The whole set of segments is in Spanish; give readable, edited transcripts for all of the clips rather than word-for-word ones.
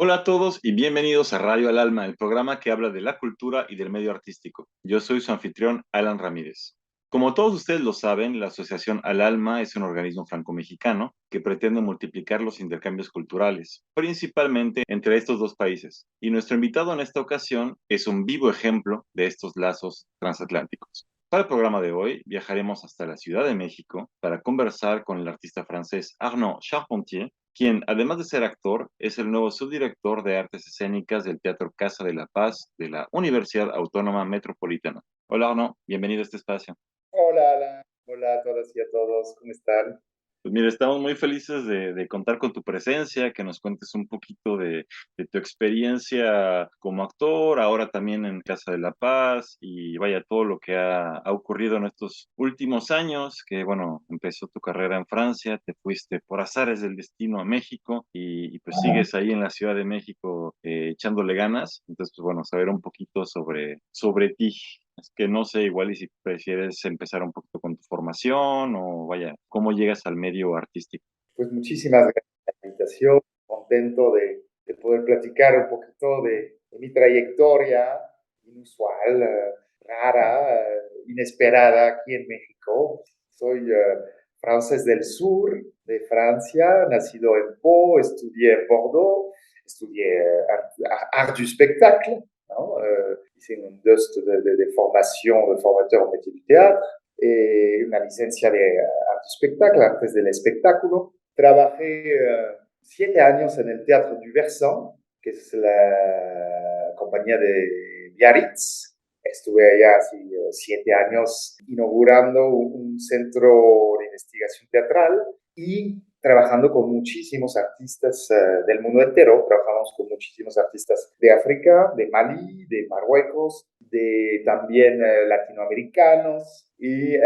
Hola a todos y bienvenidos a Radio al Alma, el programa que habla de la cultura y del medio artístico. Yo soy su anfitrión, Alan Ramírez. Como todos ustedes lo saben, la Asociación Al Alma es un organismo franco-mexicano que pretende multiplicar los intercambios culturales, principalmente entre estos dos países. Y nuestro invitado en esta ocasión es un vivo ejemplo de estos lazos transatlánticos. Para el programa de hoy viajaremos hasta la Ciudad de México para conversar con el artista francés Arnaud Charpentier, quien, además de ser actor, es el nuevo subdirector de Artes Escénicas del Teatro Casa de la Paz de la Universidad Autónoma Metropolitana. Hola, Arnaud, bienvenido a este espacio. Hola, Alan. Hola a todas y a todos. ¿Cómo están? Pues mira, estamos muy felices de contar con tu presencia, que nos cuentes un poquito de tu experiencia como actor, ahora también en Casa de la Paz y vaya todo lo que ha ocurrido en estos últimos años, que bueno, empezó tu carrera en Francia, te fuiste por azares del destino a México y pues sigues ahí en la Ciudad de México echándole ganas. Entonces, pues bueno, saber un poquito sobre ti. Es que no sé, igual y si prefieres empezar un poquito con tu formación o vaya, cómo llegas al medio artístico. Pues muchísimas gracias por la invitación. Contento de poder platicar un poquito de mi trayectoria inusual, rara, inesperada aquí en México. Soy francés del sur de Francia, nacido en Pau, estudié en Bordeaux, estudié art du spectacle, ¿no? Hice un DOST de formación, de formateur en métier du théâtre, una licencia de arte spectacle, artes del espectáculo. Trabajé 7 años en el Teatro du Versant, que es la compañía de Biarritz. Estuve allá así 7 años inaugurando un centro de investigación teatral y trabajando con muchísimos artistas del mundo entero. Trabajamos con muchísimos artistas de África, de Mali, de Marruecos, de también latinoamericanos. Y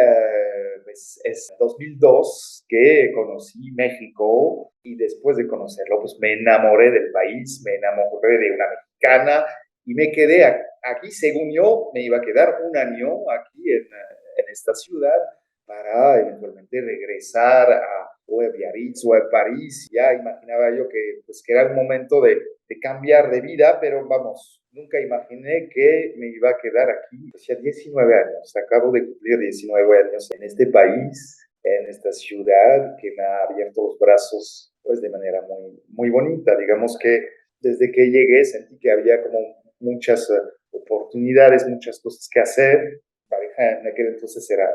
pues es 2002 que conocí México y después de conocerlo, pues me enamoré del país, me enamoré de una mexicana y me quedé aquí, según yo, me iba a quedar un año aquí en esta ciudad para eventualmente regresar o a Biarritz o a París. Ya imaginaba yo que, pues, que era un momento de cambiar de vida, pero vamos, nunca imaginé que me iba a quedar aquí. Hacía 19 años, acabo de cumplir 19 años en este país, en esta ciudad que me ha abierto los brazos pues de manera muy, muy bonita. Digamos que desde que llegué sentí que había como muchas oportunidades, muchas cosas que hacer. Pareja en aquel entonces era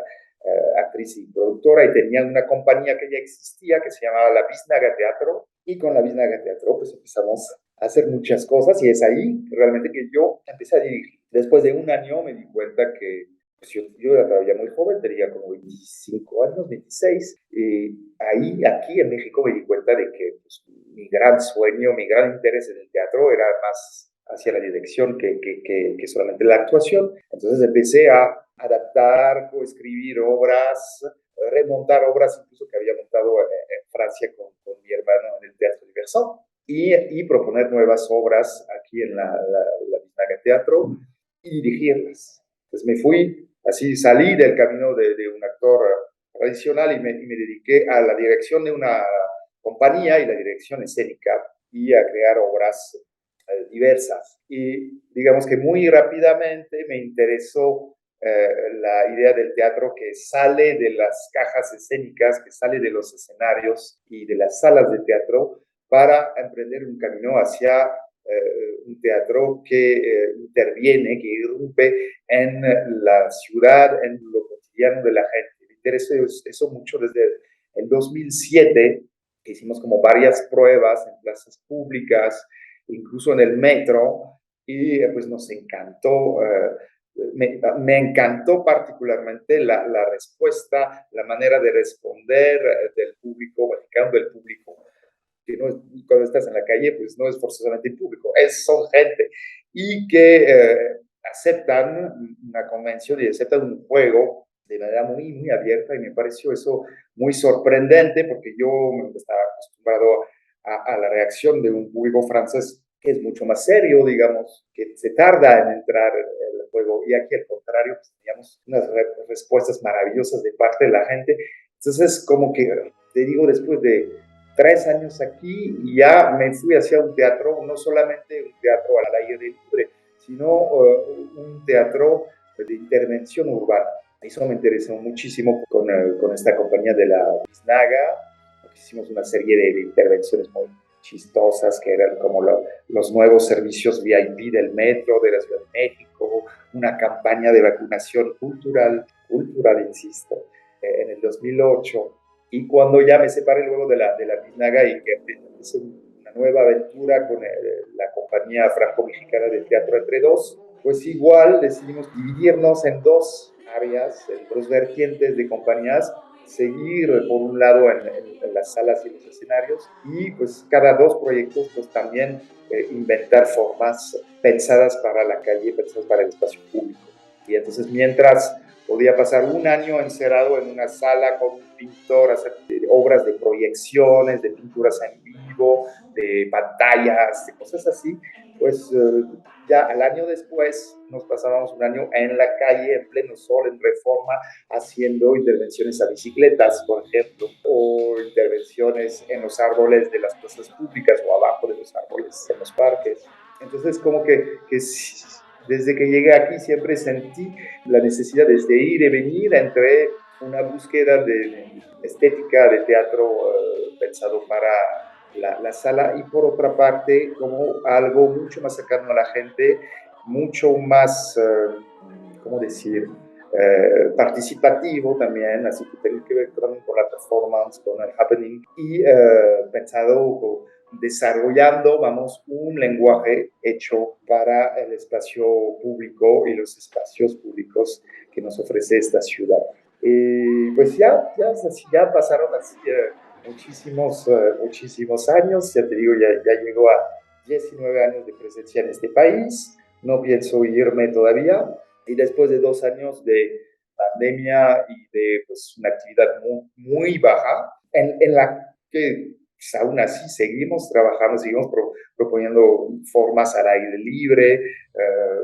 actriz y productora y tenía una compañía que ya existía que se llamaba La Biznaga Teatro y con La Biznaga Teatro pues empezamos a hacer muchas cosas y es ahí realmente que yo empecé a dirigir. Después de un año me di cuenta que pues yo era todavía muy joven, tenía como 25 años, 26, y ahí, aquí en México me di cuenta de que pues, mi gran sueño, mi gran interés en el teatro era más hacia la dirección que solamente la actuación. Entonces empecé a adaptar, coescribir obras, remontar obras incluso que había montado en Francia con mi hermano en el Teatro Diversant y proponer nuevas obras aquí en la Biznaga Teatro y dirigirlas. Entonces me fui, así salí del camino de un actor tradicional y me dediqué a la dirección de una compañía y la dirección escénica y a crear obras diversas. Y digamos que muy rápidamente me interesó la idea del teatro que sale de las cajas escénicas, que sale de los escenarios y de las salas de teatro para emprender un camino hacia un teatro que interviene, que irrumpe en la ciudad, en lo cotidiano de la gente. Me interesó eso mucho desde el 2007, que hicimos como varias pruebas en plazas públicas, incluso en el metro, y pues nos encantó. Me encantó particularmente la respuesta, la manera de responder del público mexicano, del público que no es, cuando estás en la calle, pues no es forzosamente el público, son gente y que aceptan una convención y aceptan un juego de manera muy, muy abierta y me pareció eso muy sorprendente porque yo estaba acostumbrado a la reacción de un público francés que es mucho más serio, digamos, que se tarda en entrar en el juego y aquí al contrario, pues, teníamos unas respuestas maravillosas de parte de la gente. Entonces, como que te digo, después de 3 años aquí y ya me fui hacia un teatro, no solamente un teatro al aire libre, sino un teatro de intervención urbana. Eso me interesó muchísimo con esta compañía de la Biznaga. Hicimos una serie de intervenciones muy chistosas que eran como los nuevos servicios VIP del metro de la Ciudad de México, una campaña de vacunación cultural, insisto, en el 2008. Y cuando ya me separé luego de la Biznaga y que empecé una nueva aventura con la compañía franco-mexicana de Teatro Entre Dos, pues igual decidimos dividirnos en dos áreas, en dos vertientes de compañías, seguir por un lado en las salas y los escenarios y pues cada dos proyectos pues también inventar formas pensadas para la calle, pensadas para el espacio público. Y entonces mientras podía pasar un año encerrado en una sala con un pintor, hacer obras de proyecciones, de pinturas en vivo, de pantallas, de cosas así, pues ya al año después nos pasábamos un año en la calle, en pleno sol, en Reforma, haciendo intervenciones a bicicletas, por ejemplo, o intervenciones en los árboles de las plazas públicas o abajo de los árboles en los parques. Entonces, como que desde que llegué aquí siempre sentí la necesidad de ir y venir entre una búsqueda de estética de teatro pensado para la sala y por otra parte como algo mucho más cercano a la gente, mucho más, ¿cómo decir? Participativo también, así que tiene que ver también con la performance, con el happening y pensado desarrollando, vamos, un lenguaje hecho para el espacio público y los espacios públicos que nos ofrece esta ciudad. Pues ya pasaron así muchísimos años, ya te digo, ya llegó a 19 años de presencia en este país, no pienso irme todavía, y después de 2 años de pandemia y de pues, una actividad muy baja, en la que pues, aún así seguimos trabajando, seguimos proponiendo formas al aire libre,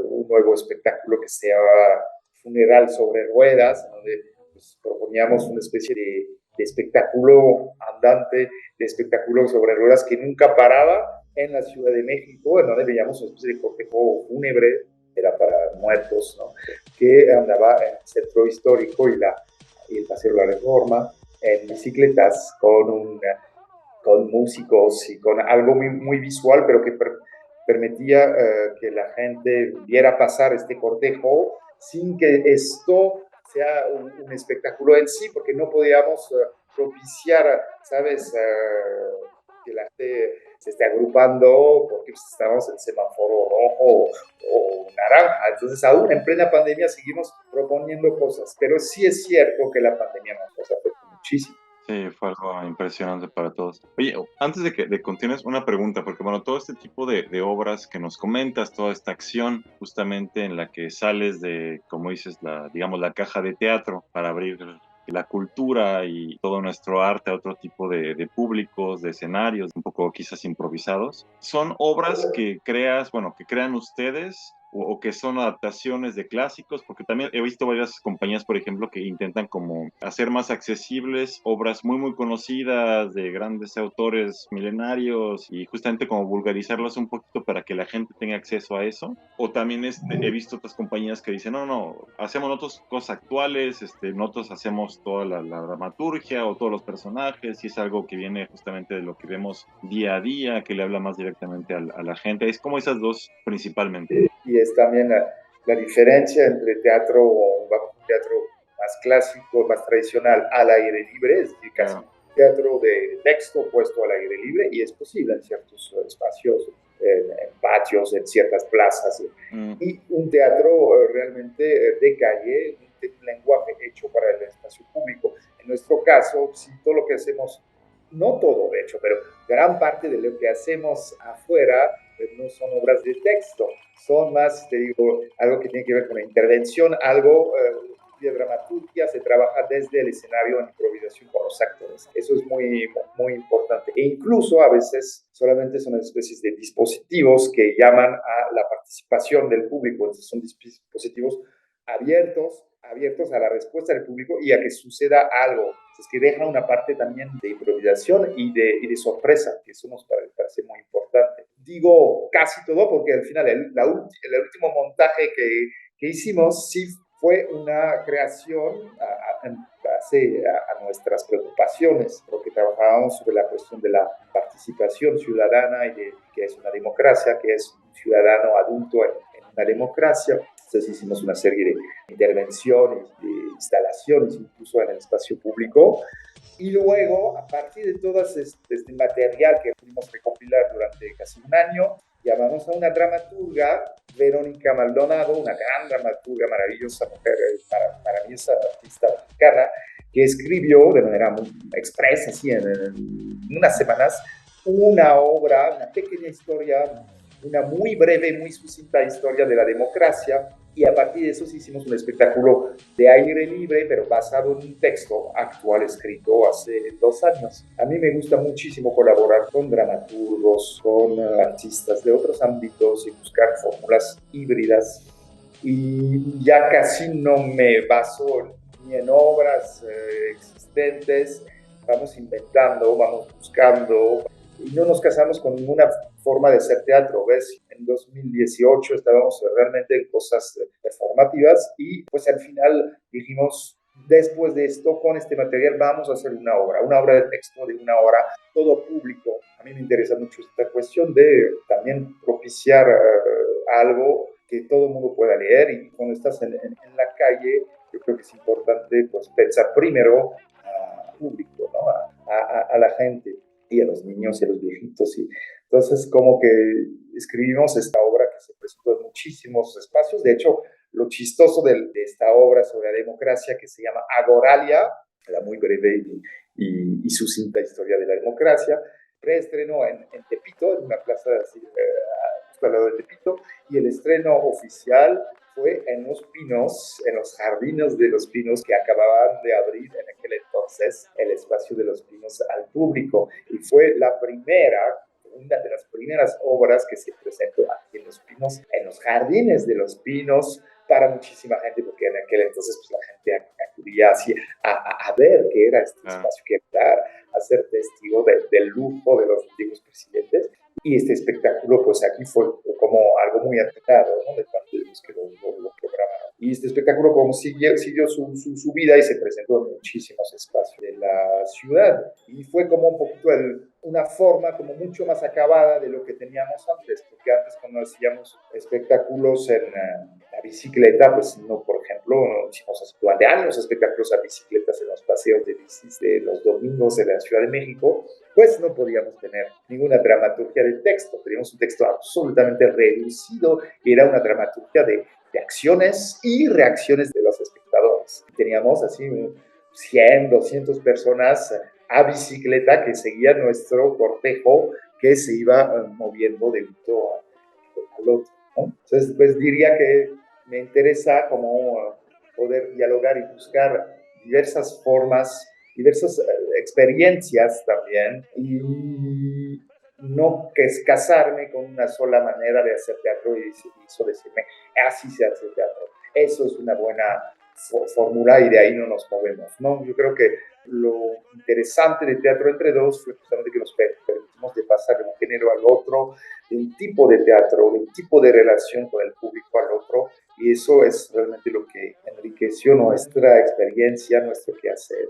un nuevo espectáculo que se llama Funeral sobre Ruedas, donde pues, proponíamos una especie de espectáculo andante, de espectáculo sobre ruedas que nunca paraba en la Ciudad de México, en donde veíamos una especie de cortejo fúnebre, era para muertos, ¿no? Que andaba en el centro histórico y el Paseo de la Reforma en bicicletas con músicos y con algo muy visual, pero que permitía que la gente viera pasar este cortejo sin que esto sea un espectáculo en sí, porque no podíamos propiciar, ¿sabes? Que la gente se esté agrupando porque estábamos en semáforo rojo o naranja. Entonces, aún en plena pandemia seguimos proponiendo cosas, pero sí es cierto que la pandemia nos afectó muchísimo. Sí, fue algo impresionante para todos. Oye, antes de continúes, una pregunta, porque bueno, todo este tipo de obras que nos comentas, toda esta acción justamente en la que sales de, como dices, digamos, la caja de teatro para abrir la cultura y todo nuestro arte a otro tipo de públicos, de escenarios, un poco quizás improvisados, son obras que creas, bueno, que crean ustedes o que son adaptaciones de clásicos, porque también he visto varias compañías, por ejemplo, que intentan como hacer más accesibles obras muy conocidas de grandes autores milenarios y justamente como vulgarizarlas un poquito para que la gente tenga acceso a eso. O también he visto otras compañías que dicen, no, hacemos nosotros cosas actuales, nosotros hacemos toda la dramaturgia o todos los personajes y es algo que viene justamente de lo que vemos día a día, que le habla más directamente a la gente. Es como esas dos principalmente. Y es también la diferencia entre un teatro más clásico, más tradicional, al aire libre, es decir, casi teatro de texto puesto al aire libre, y es posible en ciertos espacios, en patios, en ciertas plazas, y un teatro realmente de calle, un lenguaje hecho para el espacio público. En nuestro caso, sí, todo lo que hacemos, no todo de hecho, pero gran parte de lo que hacemos afuera no son obras de texto, son más, te digo, algo que tiene que ver con la intervención, algo de dramaturgia, se trabaja desde el escenario en improvisación con los actores. Eso es muy importante. E incluso a veces solamente son especies de dispositivos que llaman a la participación del público. Entonces son dispositivos abiertos abiertos a la respuesta del público y a que suceda algo. Es que deja una parte también de improvisación y de sorpresa, que eso nos parece muy importante. Digo casi todo porque al final el último montaje que hicimos sí fue una creación en base a nuestras preocupaciones, porque trabajábamos sobre la cuestión de la participación ciudadana y de que es una democracia, que es un ciudadano adulto en una democracia. Entonces hicimos una serie de intervenciones, de instalaciones, incluso en el espacio público. Y luego, a partir de todo este material que pudimos recopilar durante casi un año, llamamos a una dramaturga, Verónica Maldonado, una gran dramaturga, maravillosa mujer, maravillosa artista mexicana, que escribió de manera muy expresa, así en unas semanas, una obra, una pequeña historia, una muy breve, muy sucinta historia de la democracia, y a partir de eso hicimos un espectáculo de aire libre, pero basado en un texto actual escrito hace 2 años. A mí me gusta muchísimo colaborar con dramaturgos, con artistas de otros ámbitos y buscar fórmulas híbridas. Y ya casi no me baso ni en obras existentes, vamos inventando, vamos buscando, y no nos casamos con ninguna forma de hacer teatro, ¿ves? En 2018 estábamos realmente en cosas performativas y pues al final dijimos, después de esto, con este material vamos a hacer una obra de texto de una hora, todo público. A mí me interesa mucho esta cuestión de también propiciar algo que todo el mundo pueda leer, y cuando estás en la calle, yo creo que es importante pues pensar primero al público, ¿no? A la gente y a los niños y a los viejitos. Y entonces como que escribimos esta obra que se presentó en muchísimos espacios. De hecho, lo chistoso de esta obra sobre la democracia, que se llama Agoralia, la muy breve y sucinta historia de la democracia, preestrenó en Tepito, en una plaza así, al lado de Tepito, y el estreno oficial fue en Los Pinos, en los jardines de Los Pinos, que acababan de abrir en aquel entonces el espacio de Los Pinos al público. Y fue una de las primeras obras que se presentó aquí en Los Pinos, en los jardines de Los Pinos, para muchísima gente, porque en aquel entonces pues, la gente acudía así a ver qué era este espacio, que era a ser testigo del lujo de los antiguos presidentes. Y este espectáculo, pues aquí fue como algo muy atentado, ¿no? De parte de los que lo programaron. Y este espectáculo como siguió su vida y se presentó en muchísimos espacios de la ciudad. Y fue como un poquito una forma como mucho más acabada de lo que teníamos antes, porque antes cuando hacíamos espectáculos en la bicicleta, pues no, por ejemplo, no hicimos durante años espectáculos a bicicletas en los paseos de bicis de los domingos en la Ciudad de México, pues no podíamos tener ninguna dramaturgia del texto, teníamos un texto absolutamente reducido, era una dramaturgia de acciones y reacciones de los espectadores. Teníamos así 100, 200 personas a bicicleta que seguían nuestro cortejo que se iba moviendo de un lado al otro, ¿no? Entonces, pues diría que me interesa como poder dialogar y buscar diversas formas, diversas experiencias también, y no que es casarme con una sola manera de hacer teatro y eso decirme, así se hace teatro. Eso es una buena fórmula y de ahí no nos movemos, ¿no? Yo creo que lo interesante de Teatro Entre Dos fue justamente que nos permitimos de pasar de un género al otro, de un tipo de teatro, de un tipo de relación con el público al otro, y eso es realmente lo que enriqueció nuestra experiencia, nuestro quehacer.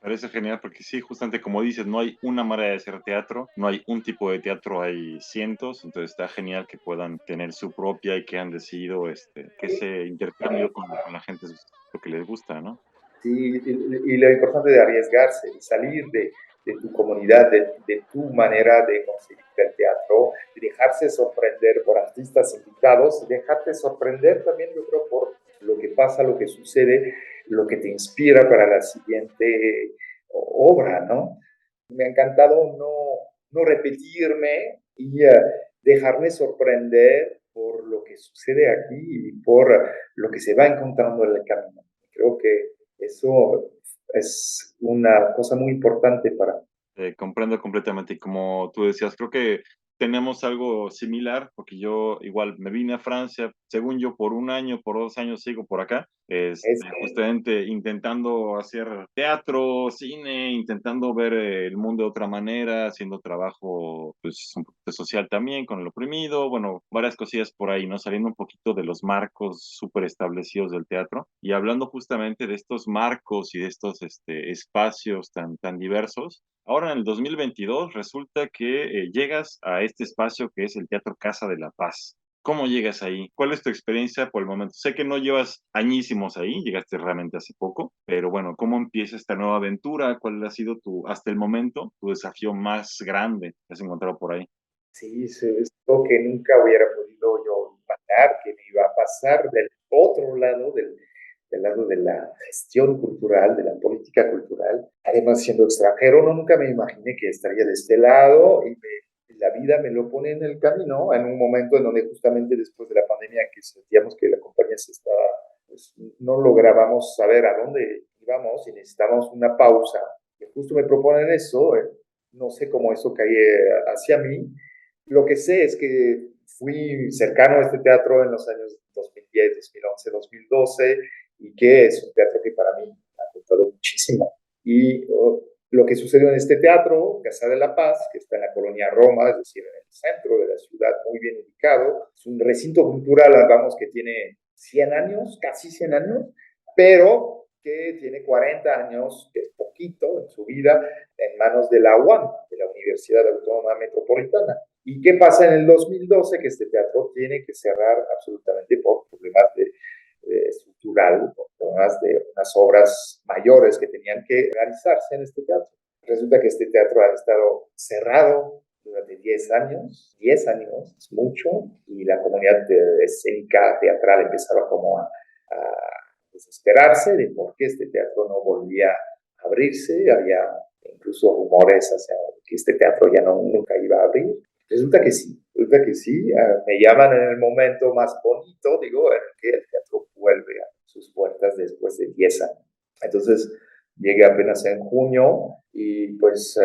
Parece genial porque sí, justamente como dices, no hay una manera de hacer teatro, no hay un tipo de teatro, hay cientos, entonces está genial que puedan tener su propia y que han decidido que ese intercambio con la gente es lo que les gusta, ¿no? Sí, y lo importante de arriesgarse, de salir de tu comunidad, de tu manera de conseguir el teatro, de dejarse sorprender por artistas invitados, dejarte sorprender también, yo creo, por lo que pasa, lo que sucede, lo que te inspira para la siguiente obra, ¿no? Me ha encantado no repetirme y dejarme sorprender por lo que sucede aquí y por lo que se va encontrando en el camino. Creo que eso es una cosa muy importante para... Comprendo completamente y como tú decías, creo que tenemos algo similar porque yo igual me vine a Francia, según yo, por un año, por 2 años sigo por acá Es justamente intentando hacer teatro, cine, intentando ver el mundo de otra manera, haciendo trabajo pues un poquito social también con el oprimido, bueno, varias cosillas por ahí, ¿no? Saliendo un poquito de los marcos súper establecidos del teatro y hablando justamente de estos marcos y de estos espacios tan diversos. Ahora en el 2022 resulta que llegas a este espacio que es el Teatro Casa de la Paz. ¿Cómo llegas ahí? ¿Cuál es tu experiencia por el momento? Sé que no llevas añísimos ahí, llegaste realmente hace poco, pero bueno, ¿cómo empieza esta nueva aventura? ¿Cuál ha sido hasta el momento, tu desafío más grande que has encontrado por ahí? Sí, es lo que nunca hubiera podido yo imaginar que me iba a pasar del otro lado, del lado de la gestión cultural, de la política cultural. Además, siendo extranjero, no nunca me imaginé que estaría de este lado y la vida me lo pone en el camino en un momento en donde justamente después de la pandemia que sentíamos que la compañía se estaba, pues, no lográbamos saber a dónde íbamos y necesitábamos una pausa. Y justo me proponen eso, no sé cómo eso cae hacia mí. Lo que sé es que fui cercano a este teatro en los años 2010, 2011, 2012 y que es un teatro que para mí ha costado muchísimo. Y lo que sucedió en este teatro, Casa de la Paz, que está en la colonia Roma, es decir, en el centro de la ciudad, muy bien ubicado, es un recinto cultural, vamos, que tiene 100 años, casi 100 años, pero que tiene 40 años, que es poquito en su vida, en manos de la UAM, de la Universidad Autónoma Metropolitana. ¿Y qué pasa en el 2012? Que este teatro tiene que cerrar absolutamente por problemas estructural, por problemas de unas obras mayores que tenían que realizarse en este teatro. Resulta que este teatro ha estado cerrado durante 10 años, es mucho, y la comunidad escénica teatral empezaba como a desesperarse de por qué este teatro no volvía a abrirse, había incluso rumores hacia que este teatro ya no, nunca iba a abrir. Resulta que sí, me llaman en el momento más bonito, digo, en el que el teatro vuelve a sus puertas después de 10 años. Entonces, llegué apenas en junio y pues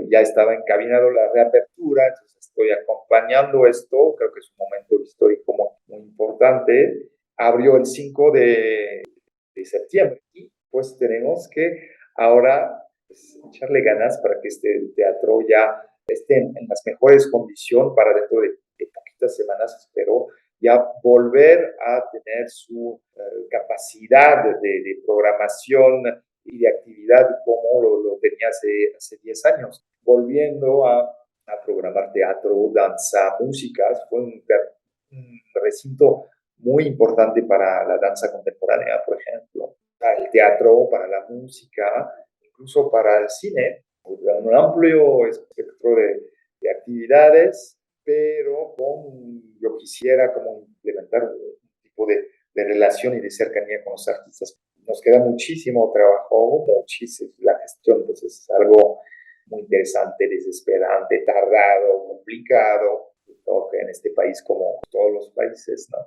ya estaba encaminado la reapertura, entonces estoy acompañando esto, creo que es un momento histórico muy importante. Abrió el 5 de septiembre y pues tenemos que ahora pues, echarle ganas para que este teatro ya esté en las mejores condiciones para dentro de poquitas semanas, espero, ya volver a tener su capacidad de programación y de actividad como lo tenía hace 10 años, volviendo a programar teatro, danza, músicas. Fue un recinto muy importante para la danza contemporánea, por ejemplo, para el teatro, para la música, incluso para el cine, un amplio espectro de actividades, pero yo quisiera como implementar un tipo de relación y de cercanía con los artistas. Nos queda muchísimo trabajo, muchísimo la gestión, entonces es algo muy interesante, desesperante, tardado, complicado, en este país como todos los países, ¿no?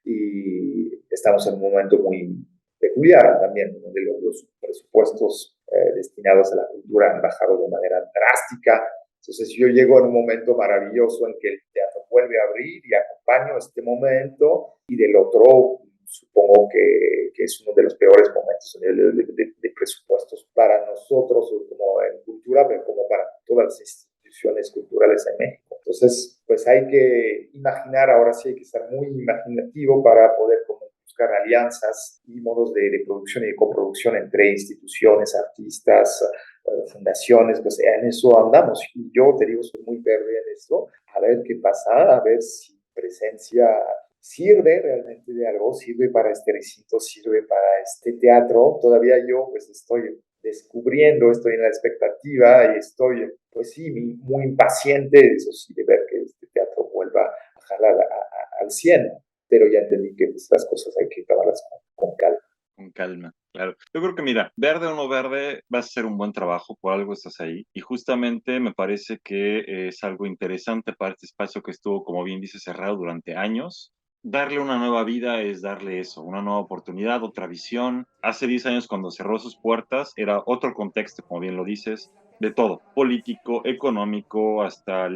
Y estamos en un momento muy peculiar también, donde los presupuestos destinados a la cultura han bajado de manera drástica. Entonces yo llego en un momento maravilloso en que el teatro vuelve a abrir y acompaño este momento y del otro supongo que es uno de los peores momentos de presupuestos para nosotros como en cultura, pero como para todas las instituciones culturales en México. Entonces, pues hay que imaginar, ahora sí hay que estar muy imaginativo para poder como buscar alianzas y modos de producción y de coproducción entre instituciones, artistas, fundaciones, pues en eso andamos. Y yo te digo, soy muy verde en esto, a ver qué pasa, a ver si presencia sirve realmente de algo, sirve para este recinto, sirve para este teatro. Todavía yo pues estoy descubriendo, estoy en la expectativa y estoy pues sí, muy impaciente, eso sí, de ver que este teatro vuelva a jalar al 100, pero ya entendí que pues, las cosas hay que tomarlas con calma. Con calma, claro. Yo creo que mira, verde o no verde, vas a hacer un buen trabajo, por algo estás ahí. Y justamente me parece que es algo interesante para este espacio que estuvo, como bien dice, cerrado durante años. Darle una nueva vida es darle eso, una nueva oportunidad, otra visión. Hace 10 años cuando cerró sus puertas era otro contexto, como bien lo dices, de todo, político, económico, hasta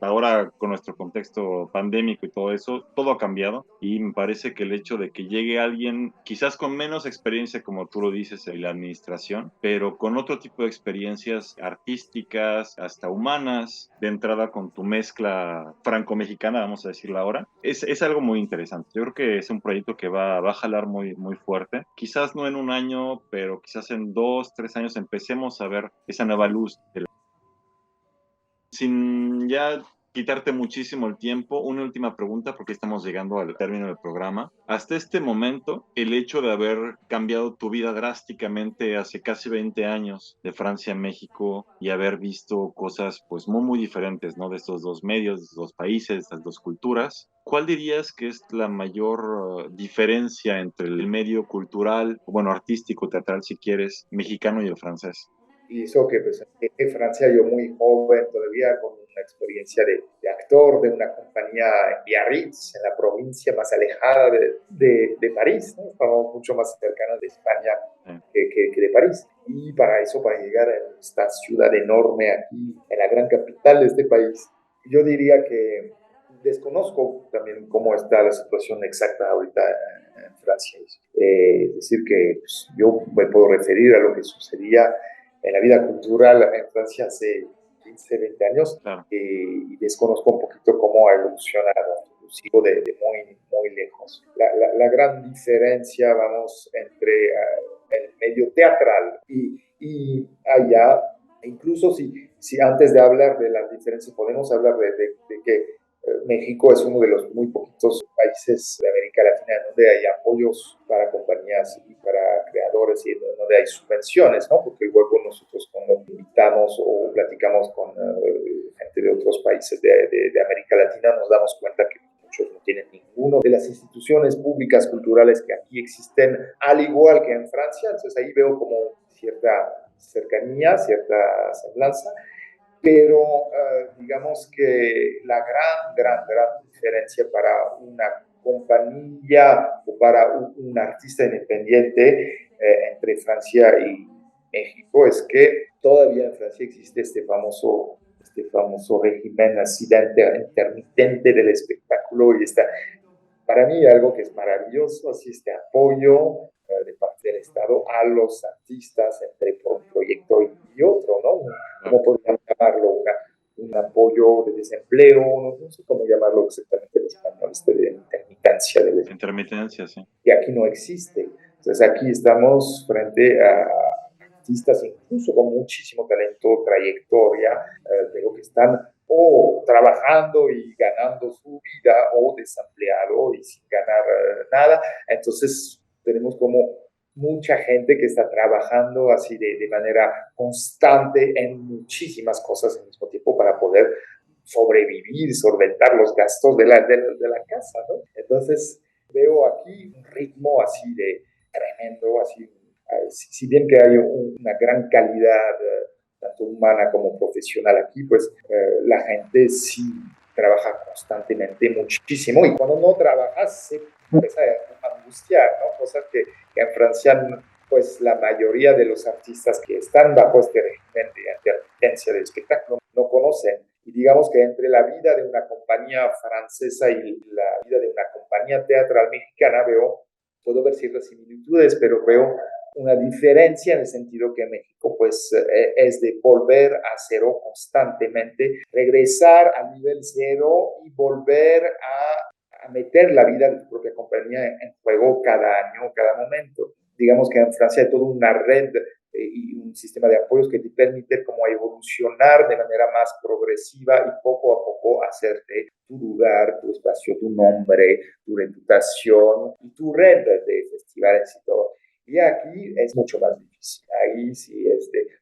ahora con nuestro contexto pandémico y todo eso, todo ha cambiado y me parece que el hecho de que llegue alguien quizás con menos experiencia, como tú lo dices, en la administración, pero con otro tipo de experiencias artísticas, hasta humanas, de entrada con tu mezcla franco-mexicana, vamos a decirlo ahora, es algo muy interesante. Yo creo que es un proyecto que va a jalar muy fuerte. Quizás no en un año, pero quizás en 2, 3 años empecemos a ver esa nueva luz de la... Sin ya quitarte muchísimo el tiempo, una última pregunta porque estamos llegando al término del programa. Hasta este momento, el hecho de haber cambiado tu vida drásticamente hace casi 20 años de Francia a México y haber visto cosas pues muy diferentes, ¿no? De estos dos medios, de estos dos países, de estas dos culturas. ¿Cuál dirías que es la mayor diferencia entre el medio cultural, bueno, artístico, teatral si quieres, mexicano y el francés? Y eso que pues, en Francia yo muy joven todavía con una experiencia de actor de una compañía en Biarritz, en la provincia más alejada de París, ¿no? Estamos mucho más cercanos de España Sí. que de París. Y para eso, para llegar a esta ciudad enorme aquí, en la gran capital de este país, yo diría que desconozco también cómo está la situación exacta ahorita en Francia. Es decir, que pues, yo me puedo referir a lo que sucedía en la vida cultural en Francia hace 15, 20 años Claro. y desconozco un poquito cómo ha evolucionado. Sigo de muy lejos. La gran diferencia, vamos, entre el medio teatral y allá, incluso si antes de hablar de las diferencias podemos hablar de que México es uno de los muy poquitos países de América Latina donde hay apoyos para compañías y para creadores y donde hay subvenciones, ¿no? Porque luego nosotros cuando invitamos o platicamos con gente de otros países de América Latina nos damos cuenta que muchos no tienen ninguno de las instituciones públicas culturales que aquí existen, al igual que en Francia. Entonces ahí veo como cierta cercanía, cierta semblanza, pero digamos que la gran diferencia para una compañía o para un artista independiente entre Francia y México es que todavía en Francia existe este famoso régimen así de intermitente del espectáculo y está para mí algo que es maravilloso, así este apoyo de parte del Estado a los artistas entre un proyecto y otro, ¿no? ¿Cómo podríamos llamarlo? Un apoyo de desempleo, no sé cómo llamarlo exactamente en español, de intermitencia del Intermitencia, sí. que aquí no existe. Entonces aquí estamos frente a artistas incluso con muchísimo talento, trayectoria, pero que están o trabajando y ganando su vida o desempleado y sin ganar nada. Entonces tenemos como mucha gente que está trabajando así de manera constante en muchísimas cosas al mismo tiempo para poder sobrevivir, solventar los gastos de la casa, ¿no? Entonces, veo aquí un ritmo así de tremendo, así, si bien que hay una gran calidad, tanto humana como profesional aquí, pues la gente sí trabaja constantemente muchísimo y cuando no trabajas se empieza a angustiar, ¿no? Cosas que en Francia pues la mayoría de los artistas que están bajo este régimen de intermitencia del espectáculo no conocen. Y digamos que entre la vida de una compañía francesa y la vida de una compañía teatral mexicana puedo ver ciertas similitudes, pero veo una diferencia en el sentido que México pues es de volver a cero constantemente, regresar al nivel cero y volver a meter la vida de tu propia compañía en juego cada año, cada momento. Digamos que en Francia hay toda una red y un sistema de apoyos que te permite como evolucionar de manera más progresiva y poco a poco hacerte tu lugar, tu espacio, tu nombre, tu reputación y tu red de festivales y todo. Y aquí es mucho más difícil. Ahí sí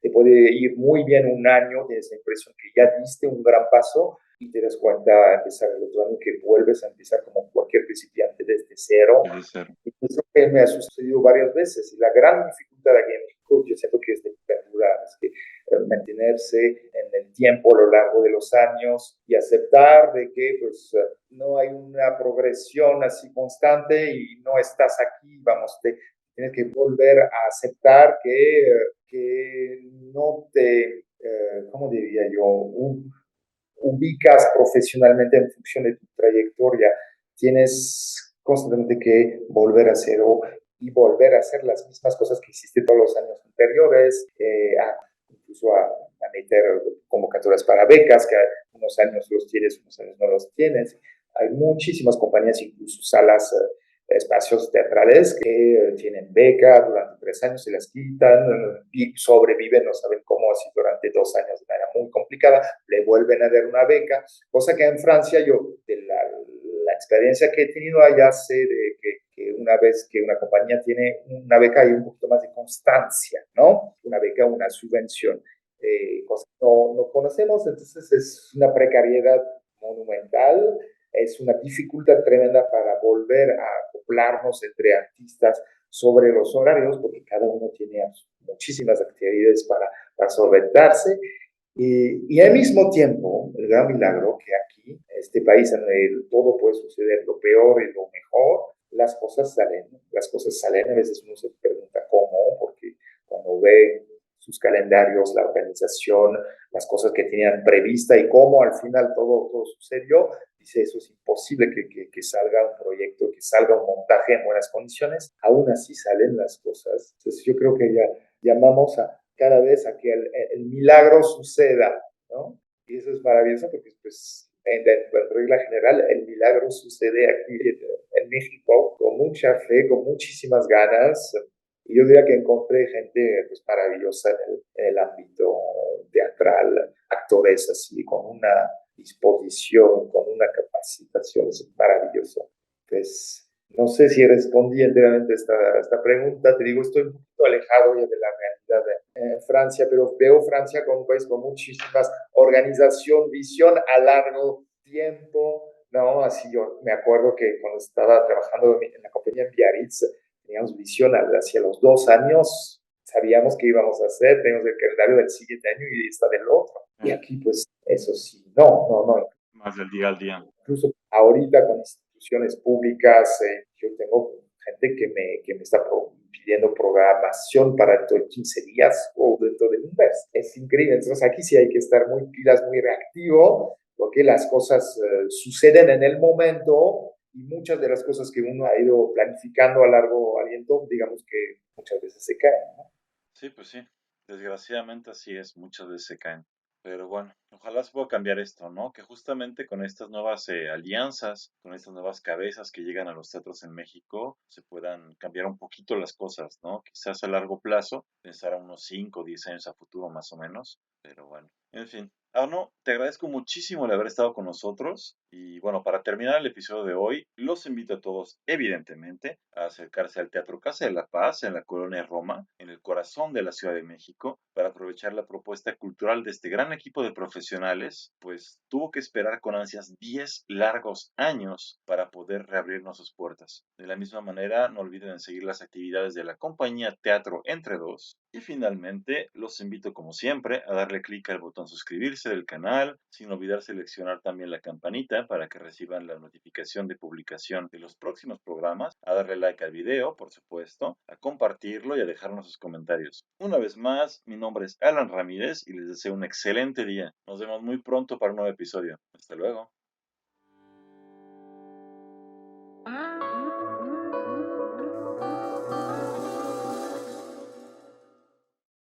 te puede ir muy bien un año, tienes la impresión que ya diste un gran paso y te das cuenta a empezar el otro año que vuelves a empezar como cualquier principiante desde cero. Desde cero. Y eso que me ha sucedido varias veces. Y la gran dificultad aquí en México, yo siento que es de perdurar, es que mantenerse en el tiempo a lo largo de los años y aceptar de que pues no hay una progresión así constante y no estás aquí, vamos, tienes que volver a aceptar que no te, ¿cómo diría yo? ubicas profesionalmente en función de tu trayectoria, tienes constantemente que volver a cero y volver a hacer las mismas cosas que hiciste todos los años anteriores, incluso a meter convocatorias para becas, que unos años los tienes, unos años no los tienes. Hay muchísimas compañías, incluso salas, espacios teatrales que tienen becas durante 3 años, se las quitan, y sobreviven, no saben cómo, así durante 2 años de manera muy complicada, le vuelven a dar una beca, cosa que en Francia yo, de la experiencia que he tenido allá, sé de que una vez que una compañía tiene una beca hay un poquito más de constancia, ¿no? Una beca, una subvención, cosa que no conocemos, entonces es una precariedad monumental, es una dificultad tremenda para volver a acoplarnos entre artistas sobre los horarios, porque cada uno tiene muchísimas actividades para solventarse. Y al mismo tiempo, el gran milagro que aquí, en este país en el todo puede suceder, lo peor y lo mejor, las cosas salen, a veces uno se pregunta cómo, porque cuando ve sus calendarios, la organización, las cosas que tenían prevista y cómo al final todo sucedió, dice, eso es imposible que salga un proyecto, que salga un montaje en buenas condiciones, aún así salen las cosas. Entonces yo creo que ya llamamos a cada vez a que el milagro suceda, ¿no? Y eso es maravilloso porque, pues, en regla general, el milagro sucede aquí en México con mucha fe, con muchísimas ganas. Y yo diría que encontré gente pues, maravillosa en el ámbito teatral, actores así, con una disposición, con una capacitación, es maravilloso. Pues, no sé si respondí enteramente esta pregunta, te digo, estoy un poquito alejado ya de la realidad de Francia, pero veo Francia como un país con muchísimas organización, visión a largo tiempo, ¿no? Así yo me acuerdo que cuando estaba trabajando en la compañía en Biarritz, teníamos visión hacia los 2 años, sabíamos qué íbamos a hacer, teníamos el calendario del siguiente año y está del otro. Y aquí, pues, eso sí, no. Más del día al día. Incluso ahorita con instituciones públicas, yo tengo gente que me está pidiendo programación para dentro de 15 días o dentro de un mes. Es increíble. Entonces aquí sí hay que estar muy pilas, muy reactivo, porque las cosas suceden en el momento y muchas de las cosas que uno ha ido planificando a largo aliento, digamos que muchas veces se caen, ¿no? Sí, pues sí. Desgraciadamente así es, muchas veces se caen. Pero bueno, ojalá se pueda cambiar esto, ¿no? Que justamente con estas nuevas alianzas, con estas nuevas cabezas que llegan a los teatros en México, se puedan cambiar un poquito las cosas, ¿no? Quizás a largo plazo, pensar a unos 5 o 10 años a futuro más o menos. Pero bueno, en fin. Arno, te agradezco muchísimo el haber estado con nosotros. Y bueno, para terminar el episodio de hoy, los invito a todos, evidentemente, a acercarse al Teatro Casa de la Paz en la colonia Roma, en el corazón de la Ciudad de México, para aprovechar la propuesta cultural de este gran equipo de profesionales, pues tuvo que esperar con ansias 10 largos años para poder reabrirnos sus puertas. De la misma manera, no olviden seguir las actividades de la compañía Teatro Entre Dos. Y finalmente, los invito como siempre a darle clic al botón suscribirse del canal, sin olvidar seleccionar también la campanita para que reciban la notificación de publicación de los próximos programas, a darle like al video, por supuesto, a compartirlo y a dejarnos sus comentarios. Una vez más, mi nombre es Alan Ramírez y les deseo un excelente día. Nos vemos muy pronto para un nuevo episodio. Hasta luego.